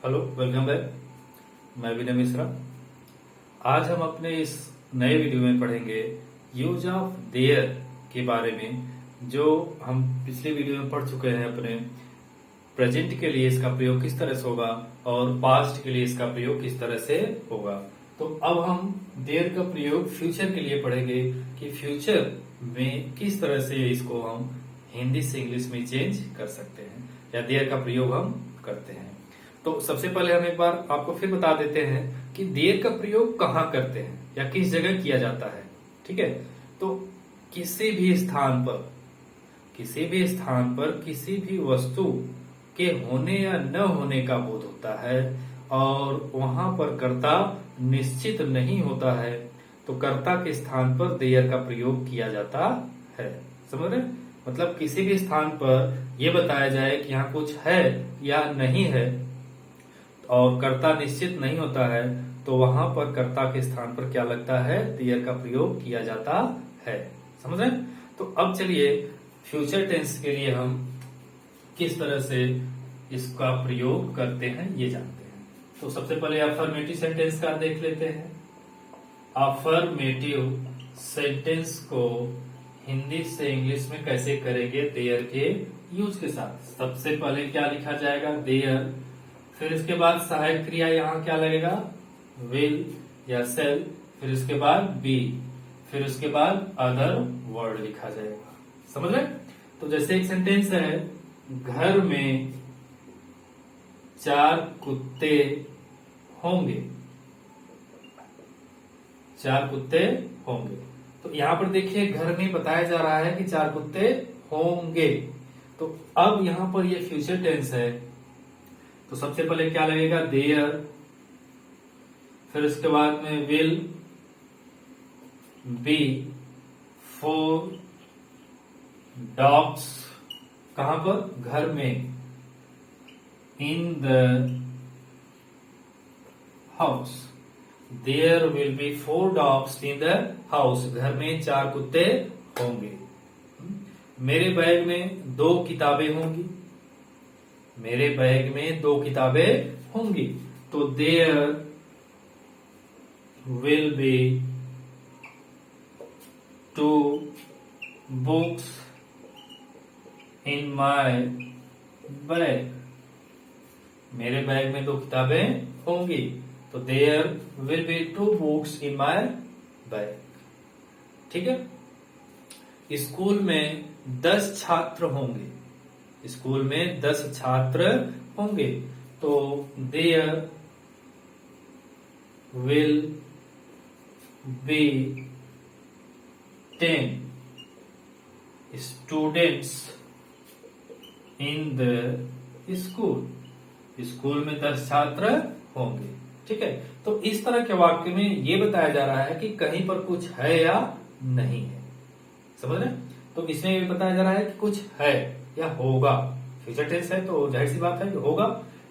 Hello, welcome back. मैं विनय मिश्रा। आज हम अपने इस नए वीडियो में पढ़ेंगे यूज ऑफ देयर के बारे में, जो हम पिछले वीडियो में पढ़ चुके हैं। अपने प्रेजेंट के लिए इसका प्रयोग किस तरह से होगा और पास्ट के लिए इसका प्रयोग किस तरह से होगा। तो अब हम देयर का प्रयोग फ्यूचर के लिए पढ़ेंगे कि फ्यूचर में किस तरह से इसको हम हिंदी से इंग्लिश में चेंज कर सकते हैं या देयर का प्रयोग हम करते हैं। तो सबसे पहले हम एक बार आपको फिर बता देते हैं कि देयर का प्रयोग कहाँ करते हैं या किस जगह किया जाता है। ठीक है, तो किसी भी स्थान पर किसी भी वस्तु के होने या न होने का बोध होता है और वहां पर कर्ता निश्चित नहीं होता है, तो कर्ता के स्थान पर देयर का प्रयोग किया जाता है। समझ रहे? मतलब किसी भी स्थान पर यह बताया जाए कि यहाँ कुछ है या नहीं है और कर्ता निश्चित नहीं होता है, तो वहां पर कर्ता के स्थान पर क्या लगता है, देयर का प्रयोग किया जाता है। समझ रहे? तो अब चलिए फ्यूचर टेंस के लिए हम किस तरह से इसका प्रयोग करते हैं ये जानते हैं। तो सबसे पहले अफर्मेटिव सेंटेंस का देख लेते हैं। अफर्मेटिव सेंटेंस को हिंदी से इंग्लिश में कैसे करेंगे देयर के यूज के साथ। सबसे पहले क्या लिखा जाएगा, देयर, फिर इसके बाद सहायक क्रिया यहाँ क्या लगेगा, विल या सेल, फिर इसके बाद बी, फिर उसके बाद अदर वर्ड लिखा जाएगा। समझ रहे? तो जैसे एक सेंटेंस है, घर में 4 कुत्ते होंगे। 4 कुत्ते होंगे, तो यहां पर देखिए घर में बताया जा रहा है कि 4 कुत्ते होंगे। तो अब यहां पर ये फ्यूचर टेंस है, तो सबसे पहले क्या लगेगा, देयर, फिर उसके बाद में विल बी 4 डॉग्स, कहां पर, घर में, in the house, there will be 4 dogs in the house, घर में 4 कुत्ते होंगे। मेरे बैग में 2 किताबें होंगी। मेरे बैग में 2 किताबें होंगी, तो there will be 2 books in my bag. मेरे बैग में 2 किताबें होंगी, तो there will be 2 books in my bag. ठीक है। स्कूल में 10 छात्र होंगे। स्कूल में 10 छात्र होंगे, तो there will be 10 students in the school. School में 10 छात्र होंगे। ठीक है, तो इस तरह के वाक्य में यह बताया जा रहा है कि कहीं पर कुछ है या नहीं है। समझ रहे? तो इसमें यह बताया जा रहा है कि कुछ है या होगा। फ्यूचर टेंस है तो जाहिर सी बात है कि होगा।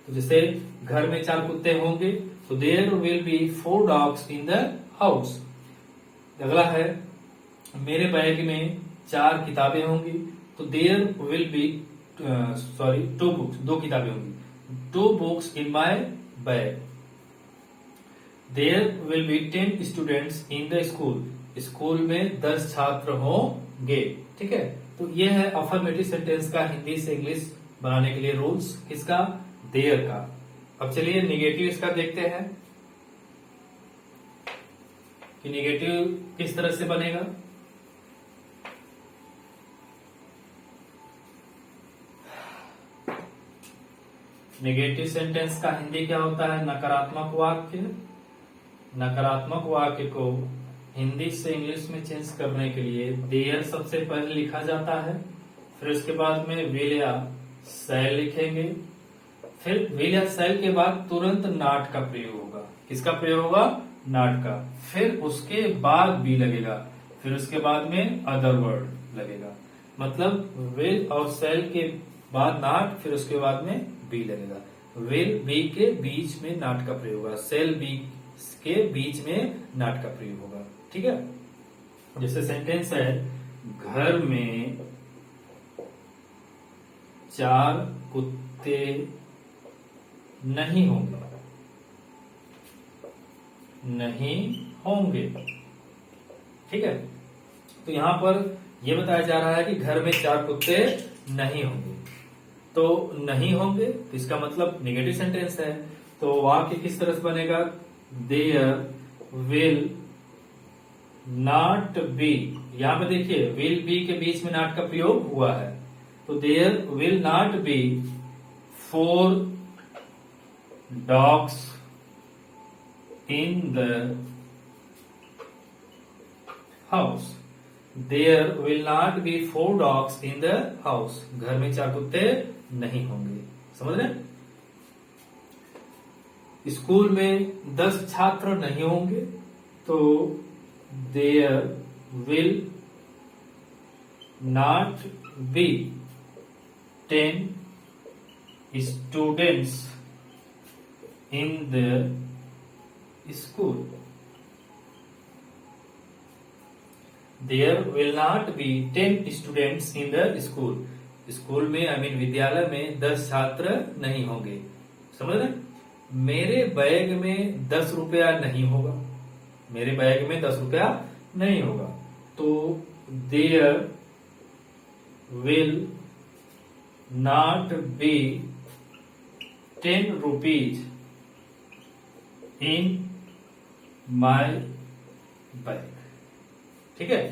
तो जैसे घर में 4 कुत्ते होंगे, तो there will be 4 dogs in the house. अगला है, मेरे बैग में 4 किताबें होंगी, तो देयर विल बी 2 बुक्स, 2 किताबें होंगी, 2 books in my bag. There will be 10 students in the school. School में 10 छात्र होंगे। ठीक है, तो ये है अफर्मेटिव सेंटेंस का हिंदी से इंग्लिश बनाने के लिए रूल्स, किसका, देयर का। अब चलिए निगेटिव इसका देखते हैं कि निगेटिव किस तरह से बनेगा। नेगेटिव सेंटेंस का हिंदी क्या होता है, नकारात्मक वाक्य। नकारात्मक वाक्य को हिंदी से इंग्लिश में चेंज करने के लिए देयर सबसे पहले लिखा जाता है, फिर उसके बाद में विल या सेल लिखेंगे, फिर विल या सेल के बाद तुरंत नॉट का प्रयोग होगा। किसका प्रयोग होगा, नॉट का। फिर उसके बाद बी लगेगा, फिर उसके बाद में अदर वर्ड लगेगा। मतलब विल और सेल के बाद नॉट, फिर उसके बाद में बी लगेगा। विल बी के बीच में नॉट का प्रयोग होगा, सेल बी के बीच में नॉट का प्रयोग होगा। ठीक है, जैसे सेंटेंस है, घर में 4 कुत्ते नहीं होंगे, नहीं होंगे। ठीक है, तो यहां पर यह बताया जा रहा है कि घर में 4 कुत्ते नहीं होंगे। तो नहीं होंगे तो इसका मतलब नेगेटिव सेंटेंस है। तो वाक्य किस तरह से बनेगा? There will not be. यहां पे देखिए विल बी के बीच में नॉट का प्रयोग हुआ है। तो there will not be 4 dogs in the house. There will not be 4 dogs in the house. घर में 4 कुत्ते नहीं होंगे। समझ रहे? स्कूल में 10 छात्र नहीं होंगे। तो there will not be 10 students in the school. There will not be 10 students in the school. School में विद्यालय में 10 छात्र नहीं होंगे। समझ रहे? मेरे बैग में 10 रुपया नहीं होगा। मेरे बैग में 10 रुपया नहीं होगा। तो there will not be 10 rupees in my bag। ठीक है,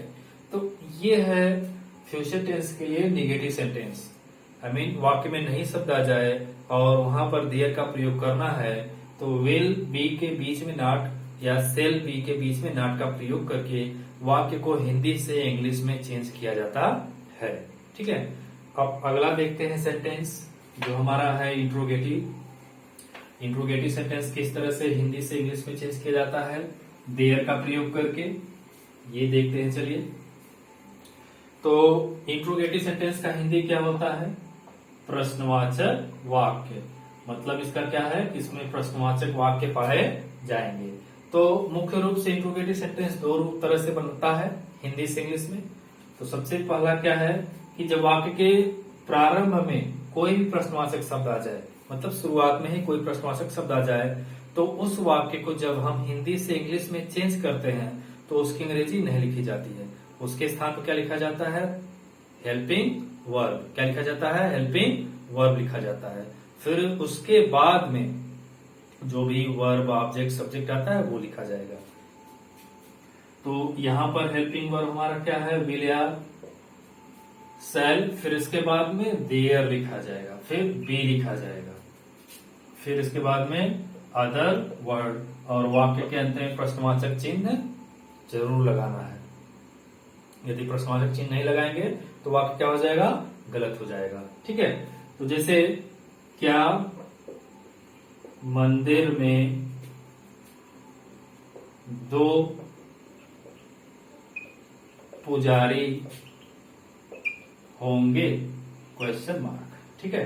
तो ये है फ्यूचर टेंस के लिए नेगेटिव सेंटेंस। वाक्य में नहीं शब्द आ जाए और वहां पर देयर का प्रयोग करना है तो विल बी के बीच में नॉट या सेल बी के बीच में नॉट का प्रयोग करके वाक्य को हिंदी से इंग्लिश में चेंज किया जाता है। ठीक है, अब अगला देखते हैं सेंटेंस जो हमारा है इंट्रोगेटिव। इंट्रोगेटिव सेंटेंस किस तरह से हिंदी से इंग्लिश में चेंज किया जाता है देयर का प्रयोग करके, ये देखते हैं। चलिए, तो इंट्रोगेटिव सेंटेंस का हिंदी क्या होता है? प्रश्नवाचक वाक्य। मतलब इसका क्या है? इसमें प्रश्नवाचक वाक्य पाए जाएंगे। तो मुख्य रूप से इंट्रोगेटिव सेंटेंस 2 तरह से बनता है हिंदी से इंग्लिश में। तो सबसे पहला क्या है कि जब वाक्य के प्रारंभ में कोई भी प्रश्नवाचक शब्द आ जाए, मतलब शुरुआत में ही कोई प्रश्नवाचक शब्द आ जाए, तो उस वाक्य को जब हम हिंदी से इंग्लिश में चेंज करते हैं तो उसकी अंग्रेजी नहीं लिखी जाती है। उसके स्थान पर क्या लिखा जाता है? Helping verb. क्या लिखा जाता है? हेल्पिंग वर्ब लिखा जाता है। फिर उसके बाद में जो भी वर्ब ऑब्जेक्ट सब्जेक्ट आता है वो लिखा जाएगा। तो यहां पर हेल्पिंग वर्ब हमारा क्या है? विल या शैल। फिर इसके बाद में देयर लिखा जाएगा, फिर बी लिखा जाएगा, फिर इसके बाद में अदर वर्ड, और वाक्य के अंत में प्रश्नवाचक चिन्ह जरूर लगाना है। यदि प्रश्नवाचक चिन्ह नहीं लगाएंगे तो वाक्य क्या हो जाएगा? गलत हो जाएगा। ठीक है, तो जैसे क्या मंदिर में 2 पुजारी होंगे? Question mark. ठीक है,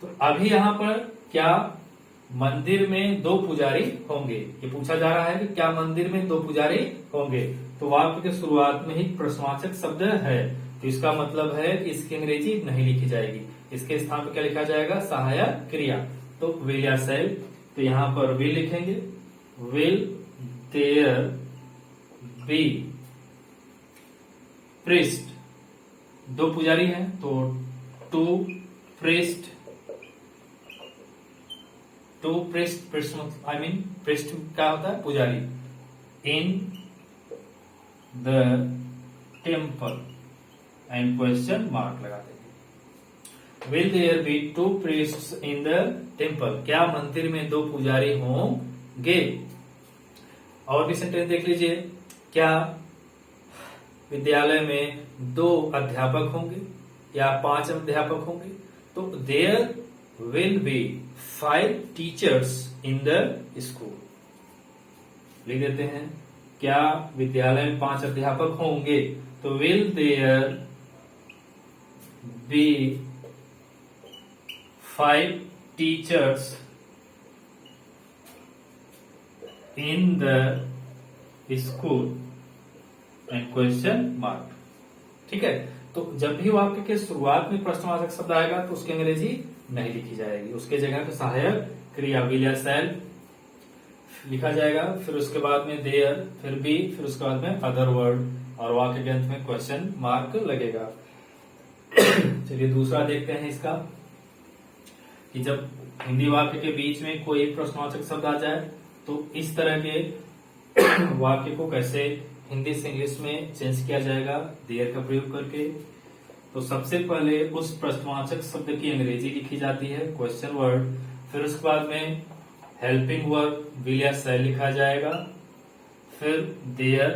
तो अभी यहां पर क्या मंदिर में 2 पुजारी होंगे, ये पूछा जा रहा है कि क्या मंदिर में 2 पुजारी होंगे। तो वाक्य के शुरुआत में ही प्रश्नवाचक शब्द है, तो इसका मतलब है कि इसकी अंग्रेजी नहीं लिखी जाएगी। इसके स्थान पर क्या लिखा जाएगा? सहायक क्रिया। तो विल या शैल, तो यहां पर विल लिखेंगे। Will there B priest. 2 पुजारी हैं तो 2 प्रीस्ट। 2 प्रीस्ट, प्रीस्ट क्या होता है? पुजारी। In the temple and question mark लगाते हैं। Will there be 2 priests in the temple? क्या मंदिर में 2 पुजारी होंगे? और भी सेंटेंस देख लीजिए। क्या विद्यालय में 2 अध्यापक होंगे या 5 अध्यापक होंगे? तो there will be 5 teachers in the school. लिख देते हैं, क्या विद्यालय में 5 अध्यापक होंगे? तो will there be 5 teachers in the school and question mark. ठीक है, तो जब भी वाक्य के शुरुआत में प्रश्नवाचक शब्द आएगा तो उसकी अंग्रेजी नहीं लिखी जाएगी, उसके जगह पे सहायक क्रिया विल या शैल लिखा जाएगा, फिर उसके बाद में देयर, फिर बी, फिर उसके बाद में अदर वर्ड और वाक्य के अंत में क्वेश्चन मार्क लगेगा। चलिए दूसरा देखते हैं इसका कि जब हिंदी वाक्य के बीच में कोई प्रश्नवाचक शब्द आ जाए तो इस तरह के वाक्य को कैसे हिंदी से इंग्लिश में चेंज किया जाएगा देयर का प्रयोग करके। तो सबसे पहले उस प्रश्नवाचक शब्द की अंग्रेजी लिखी जाती है क्वेश्चन वर्ड, फिर उसके बाद में हेल्पिंग वर्ब विल या शैल लिखा जाएगा, फिर देयर,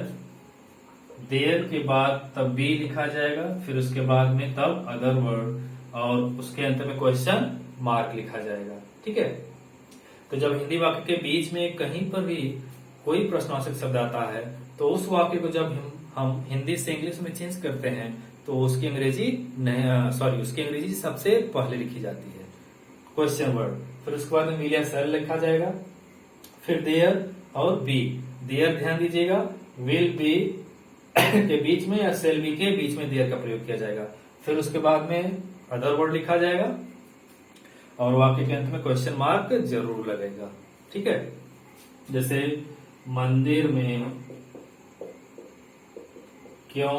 देयर के बाद तब बी लिखा जाएगा, फिर उसके बाद में तब अदर वर्ड और उसके अंत में क्वेश्चन मार्क लिखा जाएगा। ठीक है, तो जब हिंदी वाक्य के बीच में कहीं पर भी कोई प्रश्नवाचक शब्द आता है तो उस वाक्य को जब हम हिंदी से इंग्लिश में चेंज करते हैं तो उसकी अंग्रेजी उसकी अंग्रेजी सबसे पहले लिखी जाती है क्वेश्चन वर्ड, फिर उसके बाद में विल या शैल लिखा जाएगा, फिर देयर और बी। देयर ध्यान दीजिएगा विल बी के बीच में या शैल बी के बीच में देयर का प्रयोग किया जाएगा, फिर उसके बाद में अदर वर्ड लिखा जाएगा और वाक्य के अंत में क्वेश्चन मार्क जरूर लगेगा। ठीक है, जैसे मंदिर में क्यों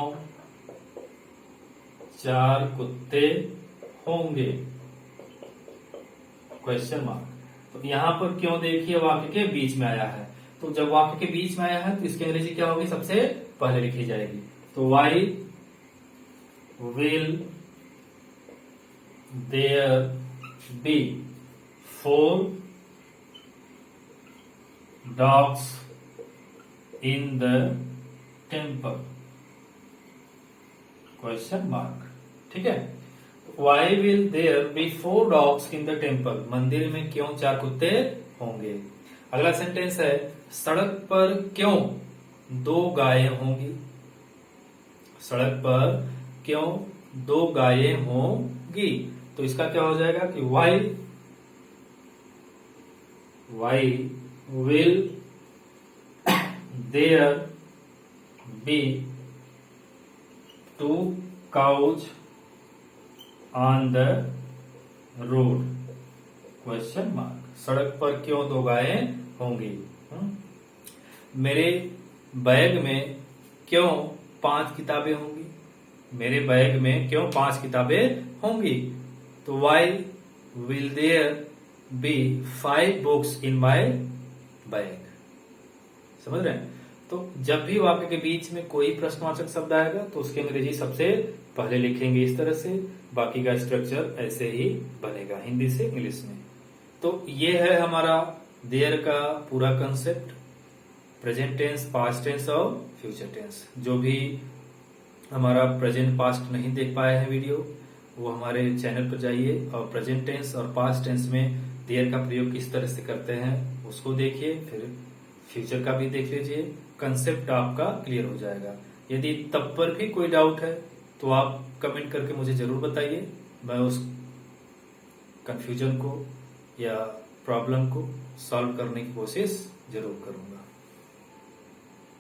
4 कुत्ते होंगे क्वेश्चन मार्क। तो यहां पर क्यों देखिए वाक्य के बीच में आया है, तो जब वाक्य के बीच में आया है तो इसकी अंग्रेजी क्या होगी, सबसे पहले लिखी जाएगी। तो why will there be 4 dogs in the temple question mark. ठीक है, why will there be 4 dogs in the temple, मंदिर में क्यों 4 कुत्ते होंगे। अगला सेंटेंस है सड़क पर क्यों 2 गायें होंगी, सड़क पर क्यों 2 गायें होंगी। तो इसका क्या हो जाएगा कि why will there be 2 cows on the road question mark. सड़क पर क्यों 2 गायें होंगी। मेरे बैग में क्यों 5 किताबें होंगी, मेरे बैग में क्यों 5 किताबें होंगी। तो why will there be 5 books in my bag. समझ रहे हैं, तो जब भी वाक्य के बीच में कोई प्रश्नवाचक शब्द आएगा तो उसकी अंग्रेजी सबसे पहले लिखेंगे इस तरह से, बाकी का स्ट्रक्चर ऐसे ही बनेगा हिंदी से इंग्लिश में। तो ये है हमारा देयर का पूरा concept, present tense, past tense और फ्यूचर टेंस। जो भी हमारा प्रेजेंट पास्ट नहीं देख पाए हैं वीडियो, वो हमारे चैनल पर जाइए और प्रेजेंट टेंस और पास्ट टेंस में देयर का प्रयोग किस तरह से करते हैं उसको देखिए, फिर फ्यूचर का भी देख लीजिए, कंसेप्ट आपका क्लियर हो जाएगा। यदि तब पर भी कोई डाउट है तो आप कमेंट करके मुझे जरूर बताइए, मैं उस कंफ्यूजन को या प्रॉब्लम को सॉल्व करने की कोशिश जरूर करूंगा।